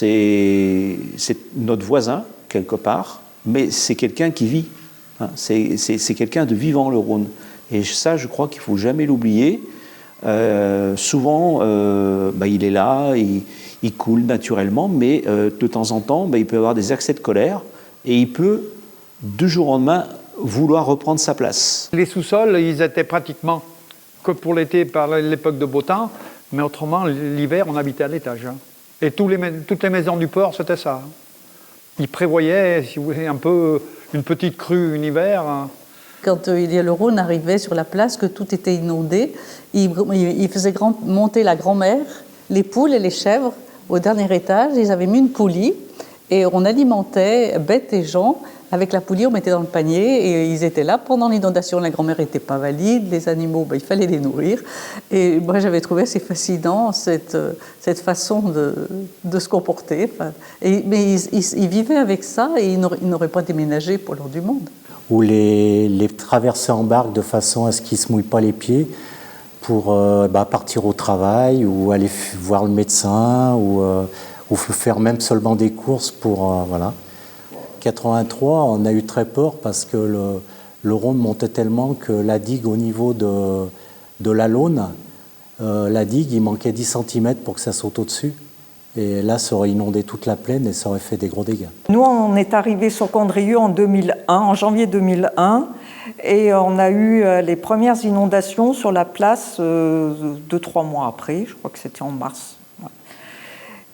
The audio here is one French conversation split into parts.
c'est notre voisin, quelque part, mais c'est quelqu'un qui vit. Hein. C'est quelqu'un de vivant, le Rhône. Et ça, je crois qu'il ne faut jamais l'oublier. Souvent, il est là, il coule naturellement, mais de temps en temps, il peut avoir des accès de colère et il peut, du jour au lendemain, vouloir reprendre sa place. Les sous-sols, ils étaient pratiquement que pour l'été, par l'époque de beau temps, mais autrement, l'hiver, on habitait à l'étage. Hein. Et toutes les maisons du port, c'était ça. Ils prévoyaient, si vous voulez, un peu une petite crue un hiver. Hein. Quand le Rhône arrivait sur la place, que tout était inondé, il faisait monter la grand-mère, les poules et les chèvres au dernier étage. Ils avaient mis une poulie et on alimentait bêtes et gens. Avec la poulie, on mettait dans le panier et ils étaient là pendant l'inondation. La grand-mère n'était pas valide, les animaux, il fallait les nourrir. Et moi, j'avais trouvé assez fascinant cette façon de se comporter. Mais ils vivaient avec ça et ils n'auraient pas déménagé pour l'heure du monde. Où les traversées embarquent de façon à ce qu'ils ne se mouillent pas les pieds pour partir au travail ou aller voir le médecin ou faire même seulement des courses pour... voilà. 83, on a eu très peur parce que le Rhône montait tellement que la digue au niveau de la Laune, la digue, il manquait 10 cm pour que ça saute au-dessus. Et là, ça aurait inondé toute la plaine et ça aurait fait des gros dégâts. Nous, on est arrivés sur Condrieu en 2001, en janvier 2001, et on a eu les premières inondations sur la place 2-3 mois après, je crois que c'était en mars.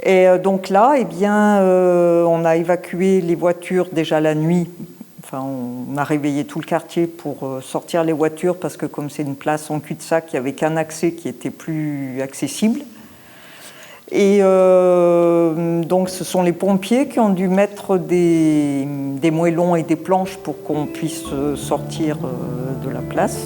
Et donc là, on a évacué les voitures déjà la nuit. Enfin, on a réveillé tout le quartier pour sortir les voitures parce que comme c'est une place en cul-de-sac, il n'y avait qu'un accès qui était plus accessible. Et donc ce sont les pompiers qui ont dû mettre des moellons et des planches pour qu'on puisse sortir de la place.